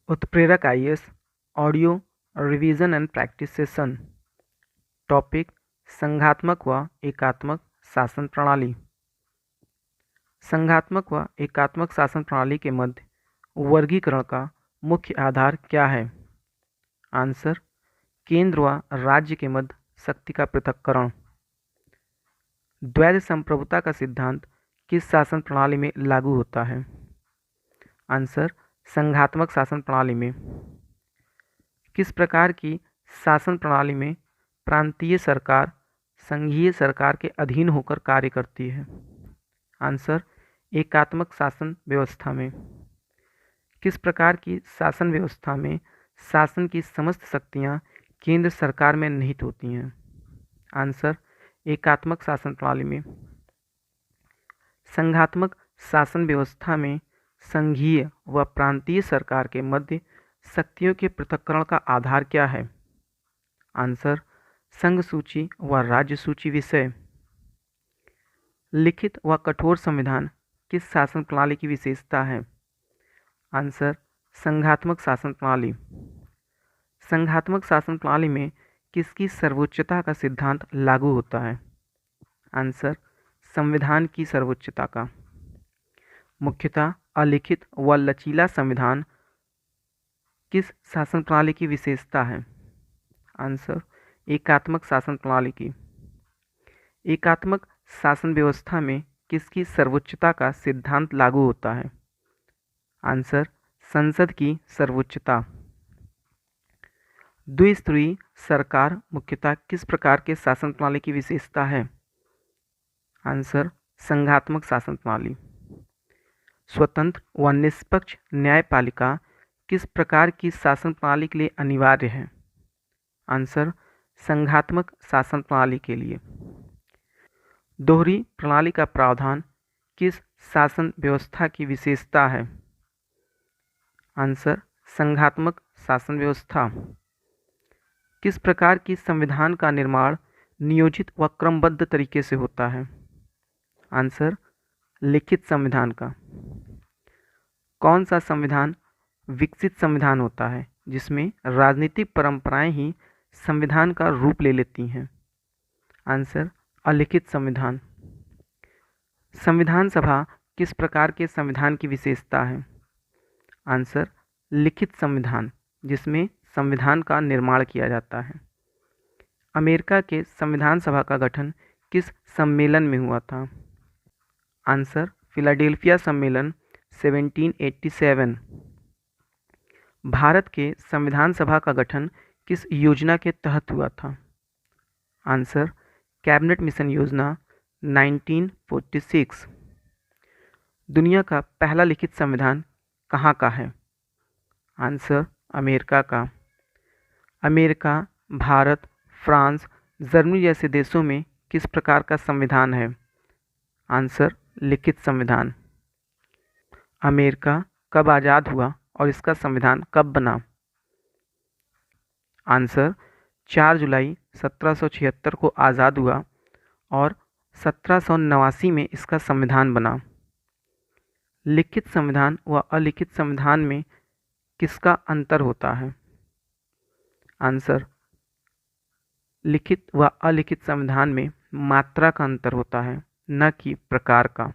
उत्प्रेरक IAS audio revision and practice session. Topic संघात्मक व एकात्मक शासन प्रणाली। संघात्मक व एकात्मक शासन प्रणाली के मध्य वर्गीकरण का मुख्य आधार क्या है? आंसर, केंद्र व राज्य के मध्य शक्ति का पृथक्करण। द्वैध संप्रभुता का सिद्धांत किस शासन प्रणाली में लागू होता है? आंसर, संघात्मक शासन प्रणाली में। किस प्रकार की शासन प्रणाली में प्रांतीय सरकार संघीय सरकार के अधीन होकर कार्य करती है? आंसर, एकात्मक शासन व्यवस्था में। किस प्रकार की शासन व्यवस्था में शासन की समस्त शक्तियां केंद्र सरकार में निहित होती हैं? आंसर, एकात्मक शासन प्रणाली में। संघात्मक शासन व्यवस्था में संघीय व प्रांतीय सरकार के मध्य शक्तियों के पृथक्करण का आधार क्या है? आंसर, संघ सूची व राज्य सूची विषय। लिखित व कठोर संविधान किस शासन प्रणाली की विशेषता है? आंसर, संघात्मक शासन प्रणाली। संघात्मक शासन प्रणाली में किसकी सर्वोच्चता का सिद्धांत लागू होता है? आंसर, संविधान की सर्वोच्चता का। मुख्यतः अलिखित व लचीला संविधान किस शासन प्रणाली की विशेषता है? आंसर, एकात्मक शासन प्रणाली की। एकात्मक शासन व्यवस्था में किसकी सर्वोच्चता का सिद्धांत लागू होता है? आंसर, संसद की सर्वोच्चता। द्विस्तरीय सरकार मुख्यतः किस प्रकार के शासन प्रणाली की विशेषता है? आंसर, संघात्मक शासन प्रणाली। स्वतंत्र व निष्पक्ष न्यायपालिका किस प्रकार की शासन प्रणाली के लिए अनिवार्य है? आंसर, संघात्मक शासन प्रणाली के लिए। दोहरी प्रणाली का प्रावधान किस शासन व्यवस्था की विशेषता है? आंसर, संघात्मक शासन व्यवस्था। किस प्रकार की संविधान का निर्माण नियोजित व क्रमबद्ध तरीके से होता है? आंसर, लिखित संविधान का। कौन सा संविधान विकसित संविधान होता है जिसमें राजनीतिक परंपराएं ही संविधान का रूप ले लेती हैं? आंसर, अलिखित संविधान। संविधान सभा किस प्रकार के संविधान की विशेषता है? आंसर, लिखित संविधान जिसमें संविधान का निर्माण किया जाता है। अमेरिका के संविधान सभा का गठन किस सम्मेलन में हुआ था? आंसर, फिलाडेल्फिया सम्मेलन 1787। भारत के संविधान सभा का गठन किस योजना के तहत हुआ था? आंसर, कैबिनेट मिशन योजना 1946। दुनिया का पहला लिखित संविधान कहाँ का है? आंसर, अमेरिका का। अमेरिका, भारत, फ्रांस, जर्मनी जैसे देशों में किस प्रकार का संविधान है? आंसर, लिखित संविधान। अमेरिका कब आज़ाद हुआ और इसका संविधान कब बना? आंसर, 4 जुलाई 1776 को आज़ाद हुआ और 1789 में इसका संविधान बना। लिखित संविधान व अलिखित संविधान में किसका अंतर होता है? आंसर, लिखित व अलिखित संविधान में मात्रा का अंतर होता है, न कि प्रकार का।